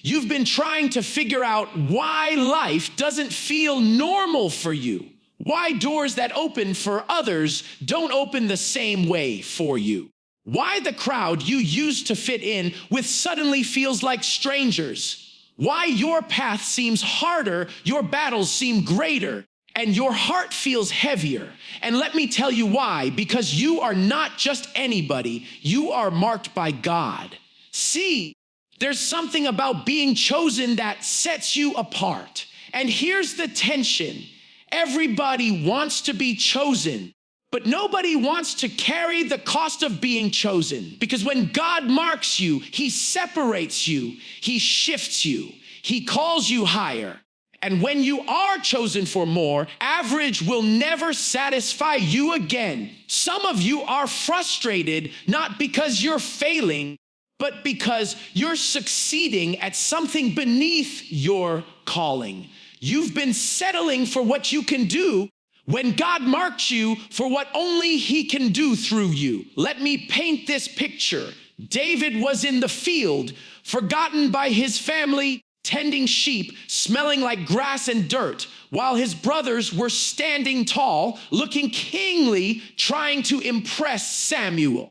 You've been trying to figure out why life doesn't feel normal for you. Why doors that open for others don't open the same way for you. Why the crowd you used to fit in with suddenly feels like strangers. Why your path seems harder, your battles seem greater, and your heart feels heavier. And let me tell you why, because you are not just anybody, you are marked by God. See, there's something about being chosen that sets you apart. And here's the tension. Everybody wants to be chosen, but nobody wants to carry the cost of being chosen. Because when God marks you, he separates you, he shifts you, he calls you higher. And when you are chosen for more, average will never satisfy you again. Some of you are frustrated, not because you're failing, but because you're succeeding at something beneath your calling. You've been settling for what you can do when God marked you for what only he can do through you. Let me paint this picture. David was in the field, forgotten by his family, tending sheep, smelling like grass and dirt, while his brothers were standing tall, looking kingly, trying to impress Samuel.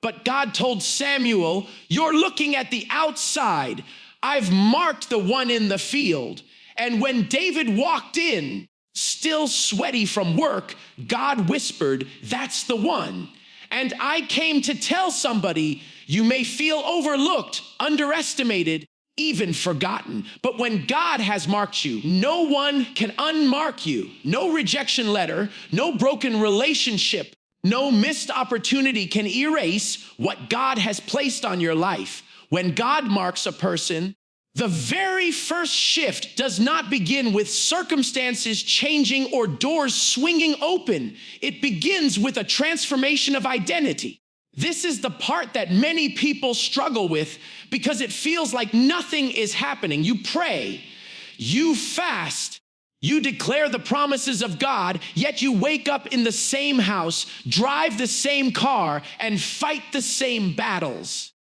But God told Samuel, "You're looking at the outside. I've marked the one in the field." And when David walked in, still sweaty from work, God whispered, "That's the one." And I came to tell somebody, you may feel overlooked, underestimated, even forgotten. But when God has marked you, no one can unmark you. No rejection letter, no broken relationship, no missed opportunity can erase what God has placed on your life. When God marks a person, the very first shift does not begin with circumstances changing or doors swinging open. It begins with a transformation of identity. This is the part that many people struggle with because it feels like nothing is happening. You pray, you fast, you declare the promises of God, yet you wake up in the same house, drive the same car, and fight the same battles.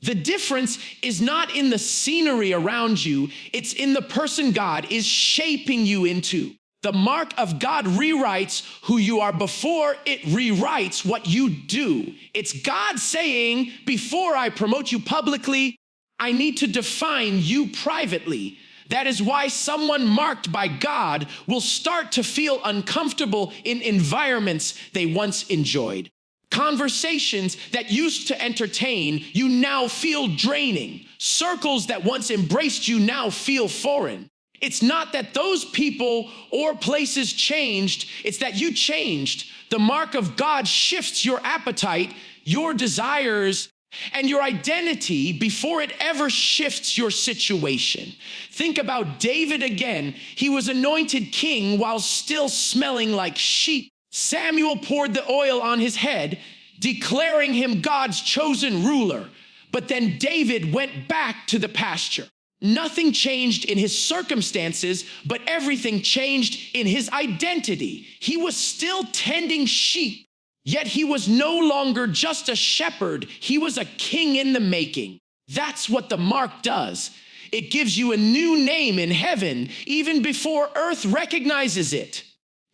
The difference is not in the scenery around you, it's in the person God is shaping you into. The mark of God rewrites who you are before it rewrites what you do. It's God saying, before I promote you publicly, I need to define you privately. That is why someone marked by God will start to feel uncomfortable in environments they once enjoyed. Conversations that used to entertain, you now feel draining. Circles that once embraced you now feel foreign. It's not that those people or places changed, it's that you changed. The mark of God shifts your appetite, your desires, and your identity before it ever shifts your situation. Think about David again. He was anointed king while still smelling like sheep. Samuel poured the oil on his head, declaring him God's chosen ruler. But then David went back to the pasture. Nothing changed in his circumstances, but everything changed in his identity. He was still tending sheep, yet he was no longer just a shepherd. He was a king in the making. That's what the mark does. It gives you a new name in heaven, even before earth recognizes it.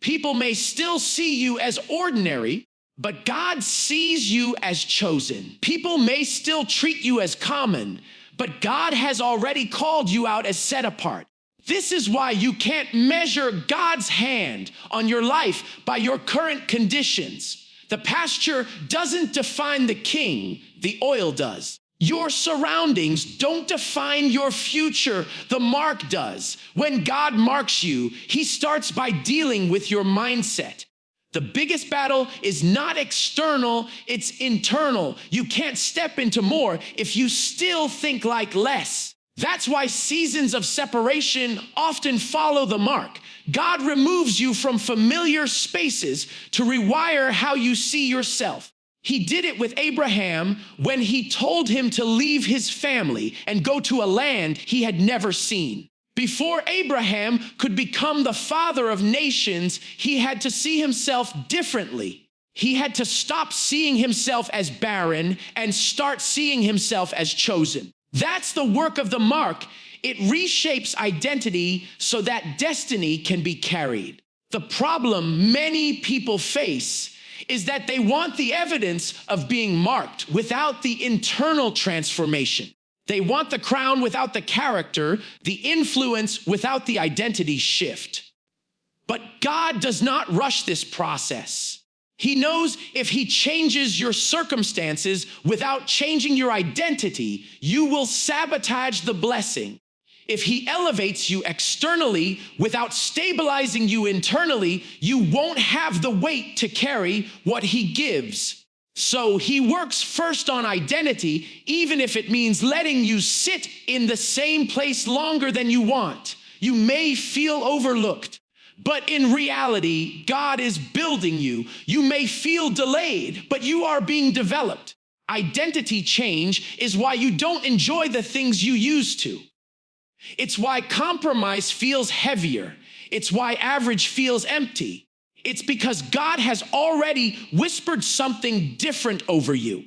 People may still see you as ordinary, but God sees you as chosen. People may still treat you as common, but God has already called you out as set apart. This is why you can't measure God's hand on your life by your current conditions. The pasture doesn't define the king, the oil does. Your surroundings don't define your future, the mark does. When God marks you, he starts by dealing with your mindset. The biggest battle is not external, it's internal. You can't step into more if you still think like less. That's why seasons of separation often follow the mark. God removes you from familiar spaces to rewire how you see yourself. He did it with Abraham when he told him to leave his family and go to a land he had never seen. Before Abraham could become the father of nations, he had to see himself differently. He had to stop seeing himself as barren and start seeing himself as chosen. That's the work of the mark. It reshapes identity so that destiny can be carried. The problem many people face is that they want the evidence of being marked without the internal transformation. They want the crown without the character, the influence without the identity shift. But God does not rush this process. He knows if he changes your circumstances without changing your identity, you will sabotage the blessing. If he elevates you externally without stabilizing you internally, you won't have the weight to carry what he gives. So he works first on identity, even if it means letting you sit in the same place longer than you want. You may feel overlooked, but in reality, God is building you. You may feel delayed, but you are being developed. Identity change is why you don't enjoy the things you used to. It's why compromise feels heavier. It's why average feels empty. It's because God has already whispered something different over you.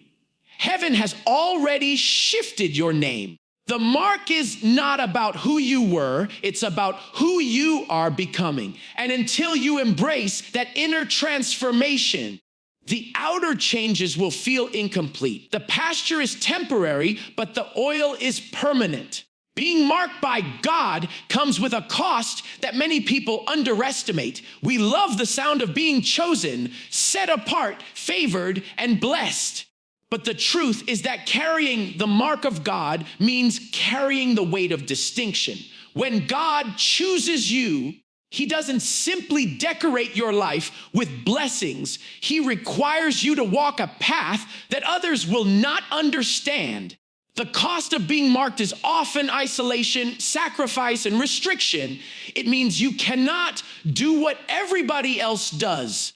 Heaven has already shifted your name. The mark is not about who you were, it's about who you are becoming. And until you embrace that inner transformation, the outer changes will feel incomplete. The pasture is temporary, but the oil is permanent. Being marked by God comes with a cost that many people underestimate. We love the sound of being chosen, set apart, favored, and blessed. But the truth is that carrying the mark of God means carrying the weight of distinction. When God chooses you, he doesn't simply decorate your life with blessings. He requires you to walk a path that others will not understand. The cost of being marked is often isolation, sacrifice, and restriction. It means you cannot do what everybody else does.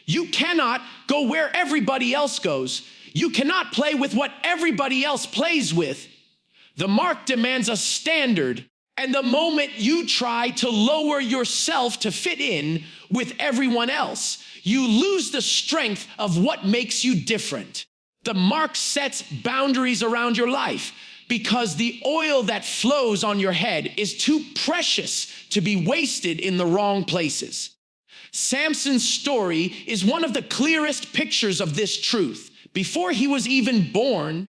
You cannot go where everybody else goes. You cannot play with what everybody else plays with. The mark demands a standard, and the moment you try to lower yourself to fit in with everyone else, you lose the strength of what makes you different. The mark sets boundaries around your life because the oil that flows on your head is too precious to be wasted in the wrong places. Samson's story is one of the clearest pictures of this truth. Before he was even born,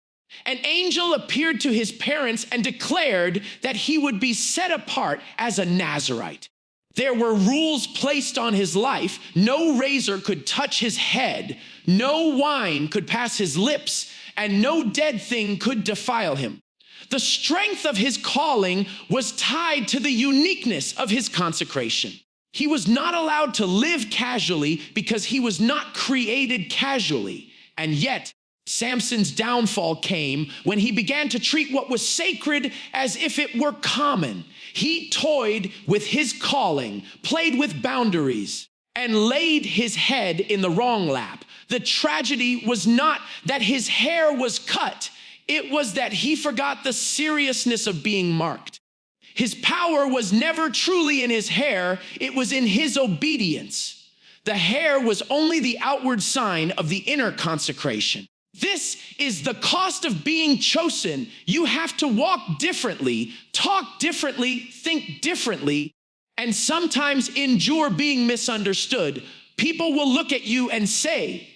an angel appeared to his parents and declared that he would be set apart as a Nazirite. There were rules placed on his life. No razor could touch his head, no wine could pass his lips, and no dead thing could defile him. The strength of his calling was tied to the uniqueness of his consecration. He was not allowed to live casually because he was not created casually. And yet, Samson's downfall came when he began to treat what was sacred as if it were common. He toyed with his calling, played with boundaries, and laid his head in the wrong lap. The tragedy was not that his hair was cut. It was that he forgot the seriousness of being marked. His power was never truly in his hair. It was in his obedience. The hair was only the outward sign of the inner consecration. This is the cost of being chosen. You have to walk differently, talk differently, think differently, and sometimes endure being misunderstood. People will look at you and say,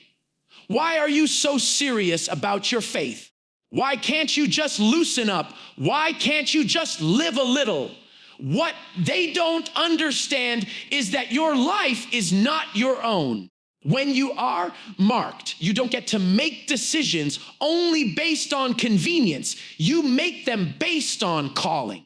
"Why are you so serious about your faith? Why can't you just loosen up? Why can't you just live a little?" What they don't understand is that your life is not your own. When you are marked, you don't get to make decisions only based on convenience. You make them based on calling.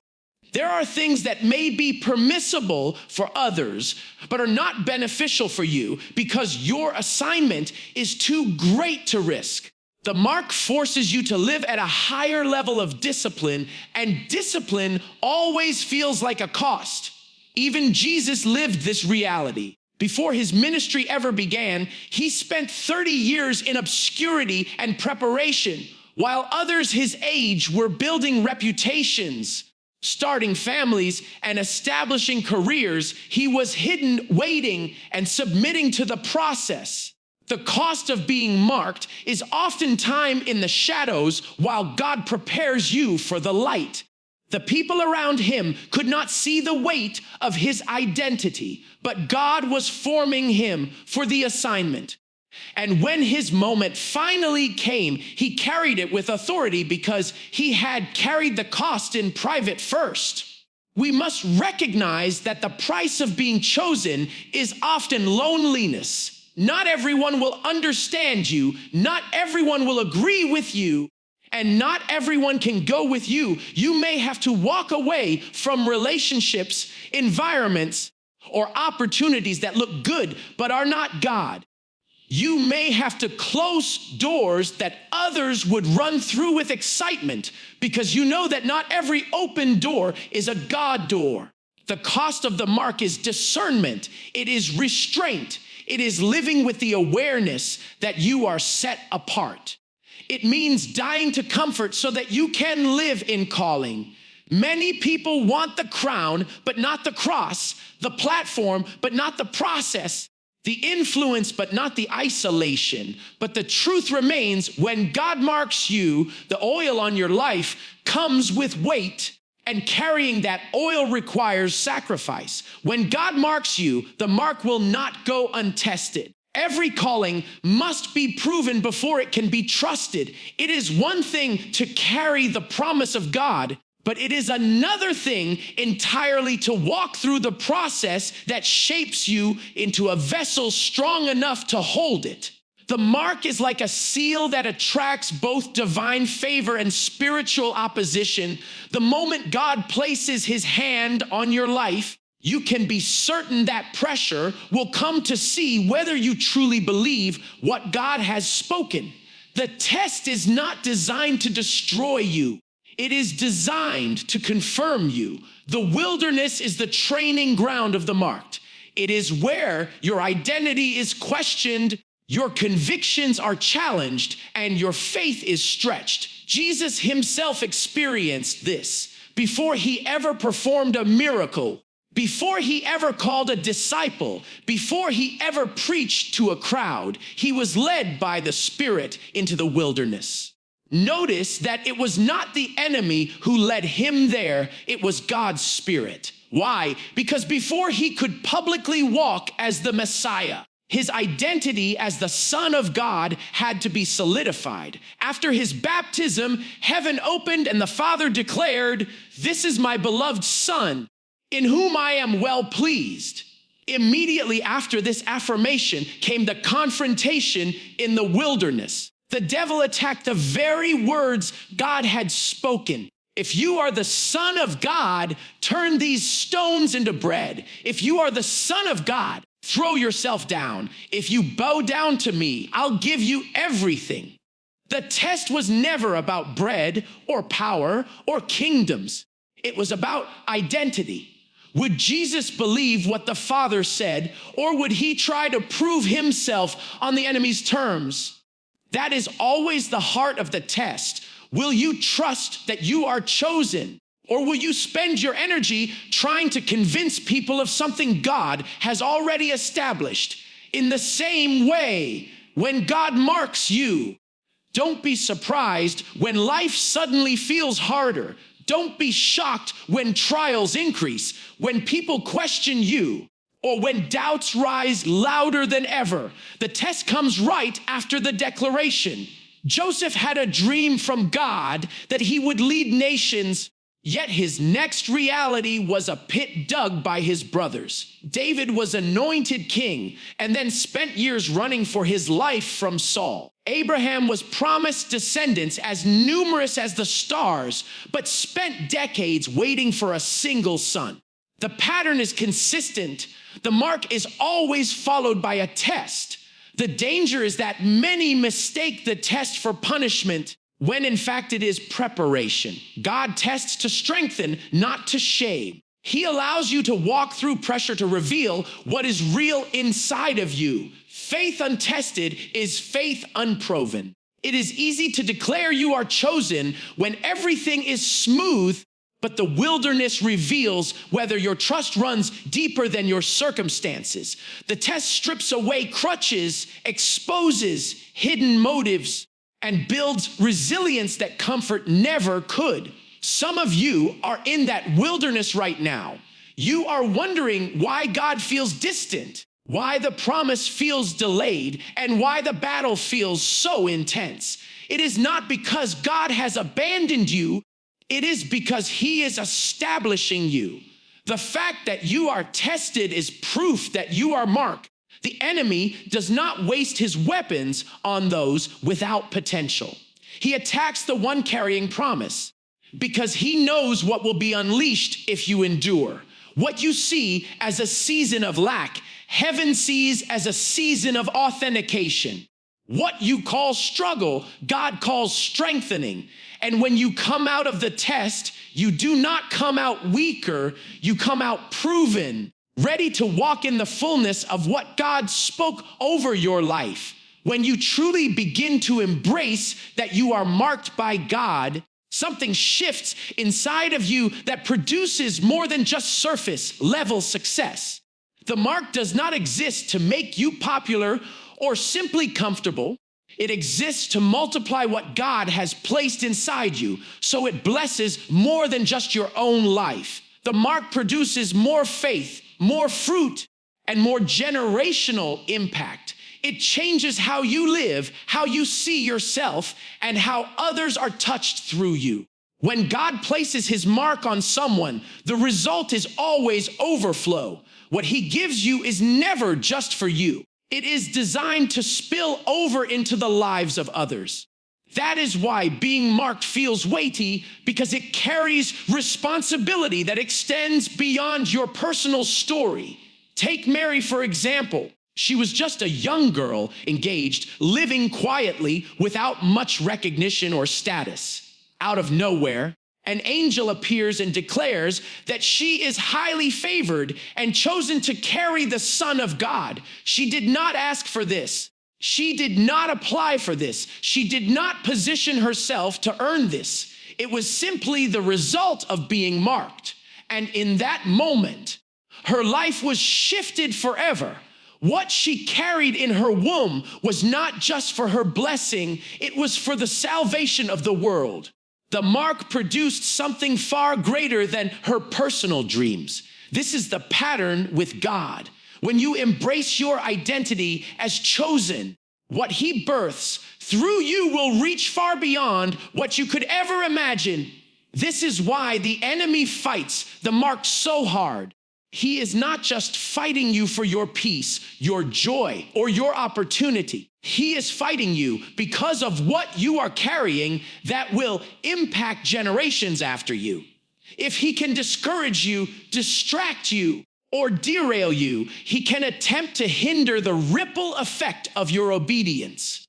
There are things that may be permissible for others, but are not beneficial for you because your assignment is too great to risk. The mark forces you to live at a higher level of discipline, and discipline always feels like a cost. Even Jesus lived this reality. Before his ministry ever began, he spent 30 years in obscurity and preparation, while others his age were building reputations, starting families, and establishing careers. He was hidden, waiting, and submitting to the process. The cost of being marked is oftentimes in the shadows while God prepares you for the light. The people around him could not see the weight of his identity, but God was forming him for the assignment. And when his moment finally came, he carried it with authority because he had carried the cost in private first. We must recognize that the price of being chosen is often loneliness. Not everyone will understand you. Not everyone will agree with you. And not everyone can go with you. You may have to walk away from relationships, environments, or opportunities that look good but are not God. You may have to close doors that others would run through with excitement because you know that not every open door is a God door. The cost of the mark is discernment. It is restraint. It is living with the awareness that you are set apart. It means dying to comfort so that you can live in calling. Many people want the crown, but not the cross, the platform, but not the process, the influence, but not the isolation. But the truth remains, when God marks you, the oil on your life comes with weight, and carrying that oil requires sacrifice. When God marks you, the mark will not go untested. Every calling must be proven before it can be trusted. It is one thing to carry the promise of God, but it is another thing entirely to walk through the process that shapes you into a vessel strong enough to hold it. The mark is like a seal that attracts both divine favor and spiritual opposition. The moment God places his hand on your life, you can be certain that pressure will come to see whether you truly believe what God has spoken. The test is not designed to destroy you. It is designed to confirm you. The wilderness is the training ground of the marked. It is where your identity is questioned, your convictions are challenged, and your faith is stretched. Jesus himself experienced this before he ever performed a miracle, before he ever called a disciple, before he ever preached to a crowd. He was led by the Spirit into the wilderness. Notice that it was not the enemy who led him there, it was God's Spirit. Why? Because before he could publicly walk as the Messiah, his identity as the Son of God had to be solidified. After his baptism, heaven opened and the Father declared, "This is my beloved Son, in whom I am well pleased." Immediately after this affirmation came the confrontation in the wilderness. The devil attacked the very words God had spoken. If you are the Son of God, turn these stones into bread. If you are the Son of God, throw yourself down. If you bow down to me, I'll give you everything. The test was never about bread or power or kingdoms. It was about identity. Would Jesus believe what the Father said, or would he try to prove himself on the enemy's terms? That is always the heart of the test. Will you trust that you are chosen? Or will you spend your energy trying to convince people of something God has already established? In the same way, when God marks you, don't be surprised when life suddenly feels harder. Don't be shocked when trials increase, when people question you, or when doubts rise louder than ever. The test comes right after the declaration. Joseph had a dream from God that he would lead nations, yet his next reality was a pit dug by his brothers. David was anointed king and then spent years running for his life from Saul. Abraham was promised descendants as numerous as the stars, but spent decades waiting for a single son. The pattern is consistent. The mark is always followed by a test. The danger is that many mistake the test for punishment when in fact it is preparation. God tests to strengthen, not to shame. He allows you to walk through pressure to reveal what is real inside of you. Faith untested is faith unproven. It is easy to declare you are chosen when everything is smooth, But the wilderness reveals whether your trust runs deeper than your circumstances. The test strips away crutches, exposes hidden motives, and builds resilience that comfort never could. Some of you are in that wilderness right now. You are wondering why God feels distant, why the promise feels delayed, and why the battle feels so intense. It is not because God has abandoned you. It is because he is establishing you. The fact that you are tested is proof that you are marked. The enemy does not waste his weapons on those without potential. He attacks the one carrying promise because he knows what will be unleashed if you endure. What you see as a season of lack, heaven sees as a season of authentication. What you call struggle, God calls strengthening. And when you come out of the test, you do not come out weaker, you come out proven, ready to walk in the fullness of what God spoke over your life. When you truly begin to embrace that you are marked by God, something shifts inside of you that produces more than just surface level success. The mark does not exist to make you popular or simply comfortable. It exists to multiply what God has placed inside you, so it blesses more than just your own life. The mark produces more faith, more fruit, and more generational impact. It changes how you live, how you see yourself, and how others are touched through you. When God places his mark on someone, the result is always overflow. What he gives you is never just for you. It is designed to spill over into the lives of others. That is why being marked feels weighty, because it carries responsibility that extends beyond your personal story. Take Mary, for example. She was just a young girl, engaged, living quietly without much recognition or status. Out of nowhere, an angel appears and declares that she is highly favored and chosen to carry the Son of God. She did not ask for this. She did not apply for this. She did not position herself to earn this. It was simply the result of being marked. And in that moment, her life was shifted forever. What she carried in her womb was not just for her blessing, it was for the salvation of the world. The mark produced something far greater than her personal dreams. This is the pattern with God. When you embrace your identity as chosen, what he births through you will reach far beyond what you could ever imagine. This is why the enemy fights the mark so hard. He is not just fighting you for your peace, your joy, or your opportunity. He is fighting you because of what you are carrying that will impact generations after you. If he can discourage you, distract you, or derail you, he can attempt to hinder the ripple effect of your obedience.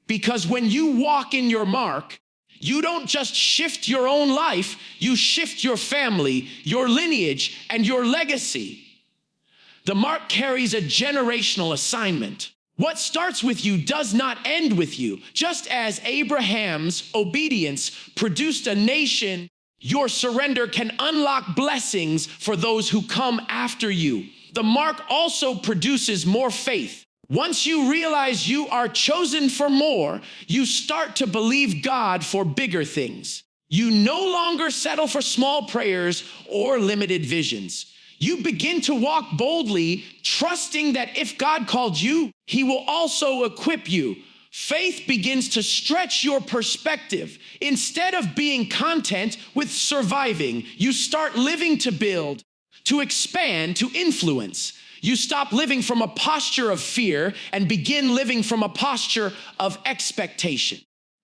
Because when you walk in your mark, you don't just shift your own life, you shift your family, your lineage, and your legacy. The mark carries a generational assignment. What starts with you does not end with you. Just as Abraham's obedience produced a nation, your surrender can unlock blessings for those who come after you. The mark also produces more faith. Once you realize you are chosen for more, you start to believe God for bigger things. You no longer settle for small prayers or limited visions. You begin to walk boldly, trusting that if God called you, he will also equip you. Faith begins to stretch your perspective. Instead of being content with surviving, you start living to build, to expand, to influence. You stop living from a posture of fear and begin living from a posture of expectation.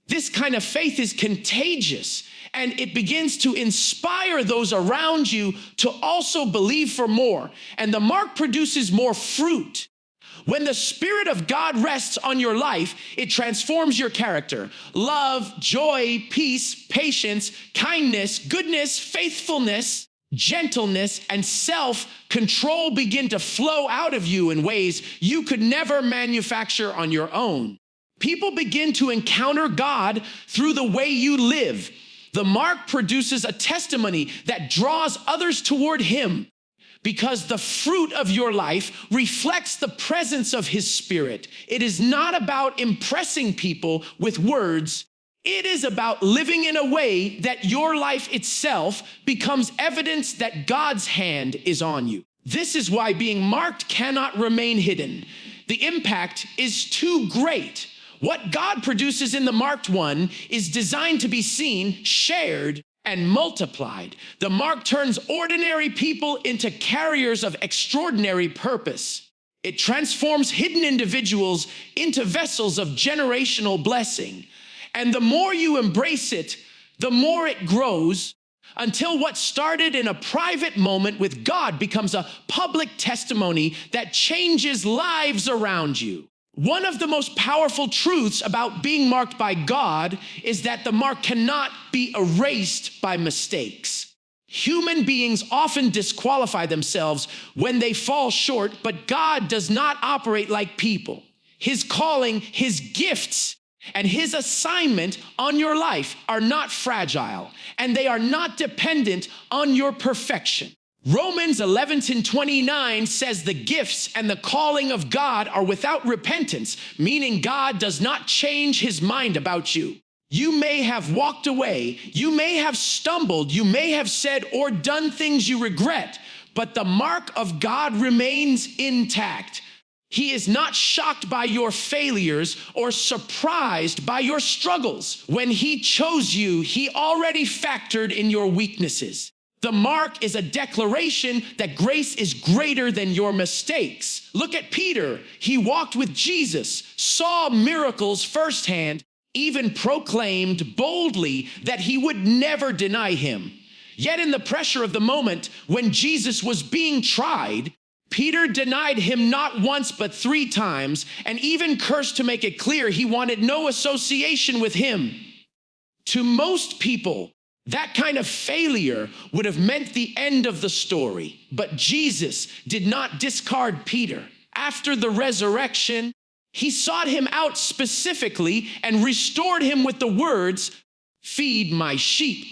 This kind of faith is contagious, and it begins to inspire those around you to also believe for more. And the mark produces more fruit. When the Spirit of God rests on your life, it transforms your character. Love, joy, peace, patience, kindness, goodness, faithfulness, gentleness, and self-control begin to flow out of you in ways you could never manufacture on your own. People begin to encounter God through the way you live. The mark produces a testimony that draws others toward him, because the fruit of your life reflects the presence of his Spirit. It is not about impressing people with words. It is about living in a way that your life itself becomes evidence that God's hand is on you. This is why being marked cannot remain hidden. The impact is too great. What God produces in the marked one is designed to be seen, shared, and multiplied. The mark turns ordinary people into carriers of extraordinary purpose. It transforms hidden individuals into vessels of generational blessing. And the more you embrace it, the more it grows, until what started in a private moment with God becomes a public testimony that changes lives around you. One of the most powerful truths about being marked by God is that the mark cannot be erased by mistakes. Human beings often disqualify themselves when they fall short, but God does not operate like people. His calling, his gifts, and his assignment on your life are not fragile, and they are not dependent on your perfection. Romans 11:29 says the gifts and the calling of God are without repentance, meaning God does not change his mind about you. You may have walked away, you may have stumbled, you may have said or done things you regret, but the mark of God remains intact. He is not shocked by your failures or surprised by your struggles. When he chose you, he already factored in your weaknesses. The mark is a declaration that grace is greater than your mistakes. Look at Peter. He walked with Jesus, saw miracles firsthand, even proclaimed boldly that he would never deny him. Yet in the pressure of the moment, when Jesus was being tried, Peter denied him not once but 3 times, and even cursed to make it clear he wanted no association with him. To most people, that kind of failure would have meant the end of the story. But Jesus did not discard Peter. After the resurrection, he sought him out specifically and restored him with the words, "Feed my sheep."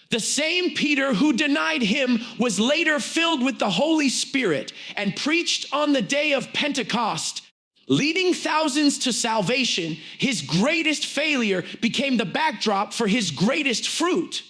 The same Peter who denied him was later filled with the Holy Spirit and preached on the day of Pentecost, leading thousands to salvation. His greatest failure became the backdrop for his greatest fruit.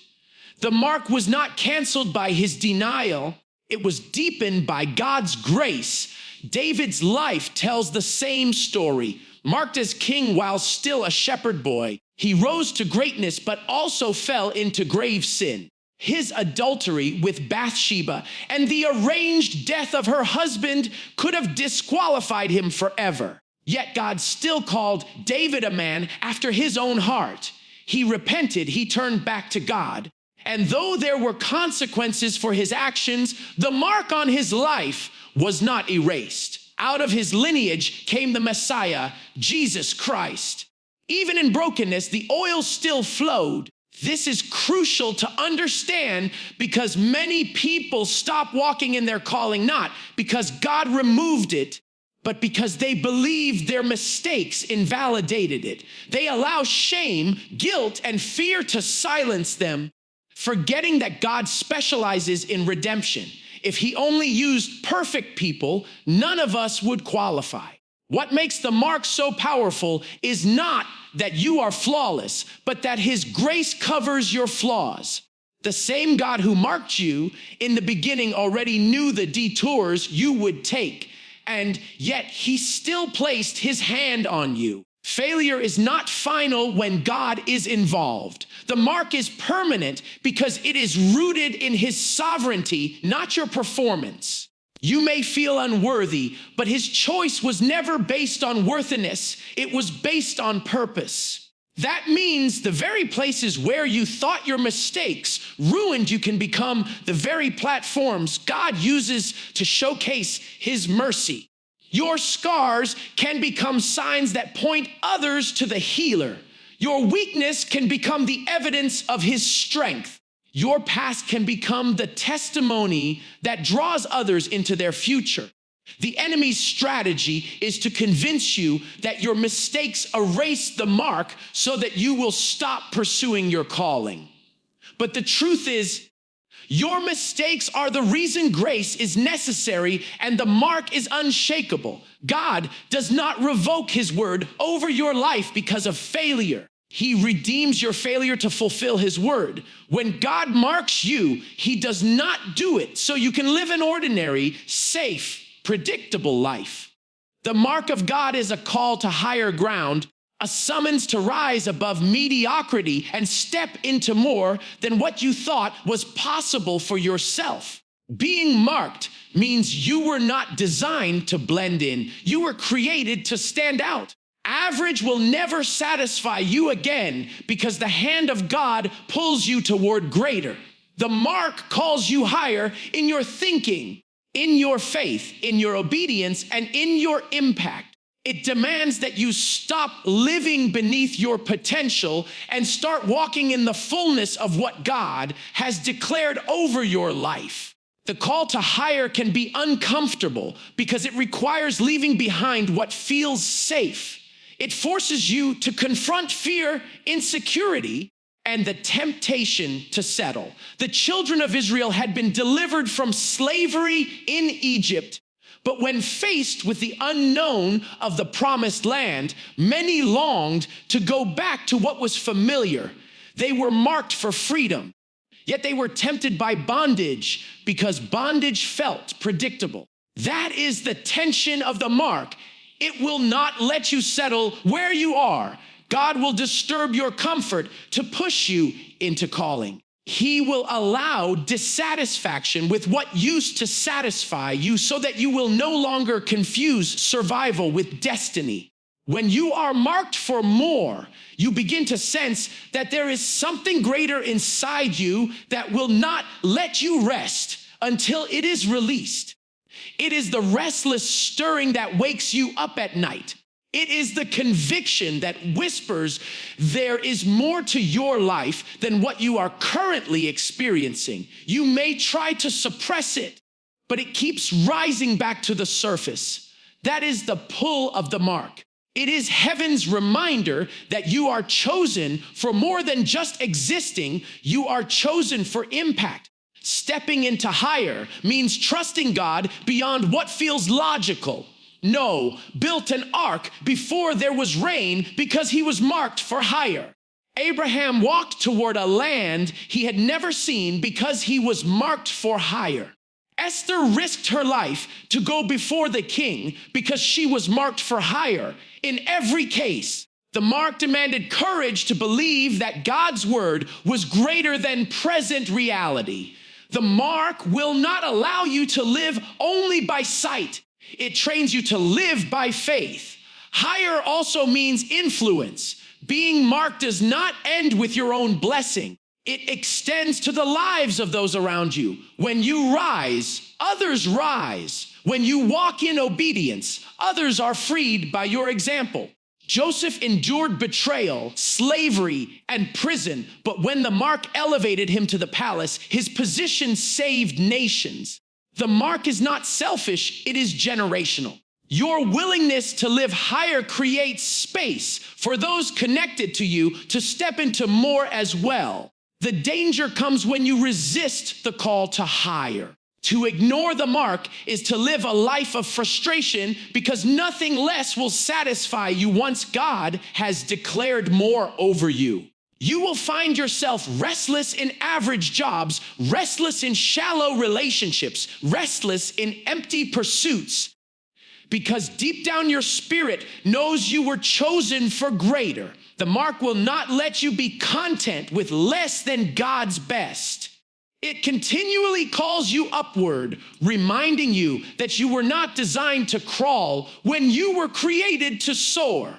The mark was not canceled by his denial. It was deepened by God's grace. David's life tells the same story. Marked as king while still a shepherd boy, he rose to greatness but also fell into grave sin. His adultery with Bathsheba and the arranged death of her husband could have disqualified him forever. Yet God still called David a man after his own heart. He repented, he turned back to God. And though there were consequences for his actions, the mark on his life was not erased. Out of his lineage came the Messiah, Jesus Christ. Even in brokenness, the oil still flowed. This is crucial to understand because many people stop walking in their calling, not because God removed it, but because they believed their mistakes invalidated it. They allow shame, guilt, and fear to silence them, forgetting that God specializes in redemption. If he only used perfect people, none of us would qualify. What makes the mark so powerful is not that you are flawless, but that his grace covers your flaws. The same God who marked you in the beginning already knew the detours you would take, and yet he still placed his hand on you. Failure is not final when God is involved. The mark is permanent because it is rooted in his sovereignty, not your performance. You may feel unworthy, but his choice was never based on worthiness. It was based on purpose. That means the very places where you thought your mistakes ruined you can become the very platforms God uses to showcase his mercy. Your scars can become signs that point others to the healer. Your weakness can become the evidence of his strength. Your past can become the testimony that draws others into their future. The enemy's strategy is to convince you that your mistakes erase the mark so that you will stop pursuing your calling. But the truth is, your mistakes are the reason grace is necessary and the mark is unshakable. God does not revoke his word over your life because of failure. He redeems your failure to fulfill his word. When God marks you, he does not do it so you can live an ordinary, safe, predictable life. The mark of God is a call to higher ground, a summons to rise above mediocrity and step into more than what you thought was possible for yourself. Being marked means you were not designed to blend in. You were created to stand out. Average will never satisfy you again because the hand of God pulls you toward greater. The mark calls you higher in your thinking, in your faith, in your obedience, and in your impact. It demands that you stop living beneath your potential and start walking in the fullness of what God has declared over your life. The call to higher can be uncomfortable because it requires leaving behind what feels safe. It forces you to confront fear, insecurity, and the temptation to settle. The children of Israel had been delivered from slavery in Egypt. But when faced with the unknown of the promised land, many longed to go back to what was familiar. They were marked for freedom, yet they were tempted by bondage because bondage felt predictable. That is the tension of the mark. It will not let you settle where you are. God will disturb your comfort to push you into calling. He will allow dissatisfaction with what used to satisfy you so that you will no longer confuse survival with destiny. When you are marked for more, you begin to sense that there is something greater inside you that will not let you rest until it is released. It is the restless stirring that wakes you up at night. It is the conviction that whispers there is more to your life than what you are currently experiencing. You may try to suppress it, but it keeps rising back to the surface. That is the pull of the mark. It is heaven's reminder that you are chosen for more than just existing. You are chosen for impact. Stepping into higher means trusting God beyond what feels logical. Noah built an ark before there was rain because he was marked for higher. Abraham walked toward a land he had never seen because he was marked for higher. Esther risked her life to go before the king because she was marked for higher. In every case, the mark demanded courage to believe that God's word was greater than present reality. The mark will not allow you to live only by sight. It trains you to live by faith. Higher also means influence. Being marked does not end with your own blessing. It extends to the lives of those around you. When you rise, others rise. When you walk in obedience, others are freed by your example. Joseph endured betrayal, slavery, and prison, but when the mark elevated him to the palace, his position saved nations. The mark is not selfish, it is generational. Your willingness to live higher creates space for those connected to you to step into more as well. The danger comes when you resist the call to higher. To ignore the mark is to live a life of frustration because nothing less will satisfy you once God has declared more over you. You will find yourself restless in average jobs, restless in shallow relationships, restless in empty pursuits, because deep down your spirit knows you were chosen for greater. The mark will not let you be content with less than God's best. It continually calls you upward, reminding you that you were not designed to crawl when you were created to soar.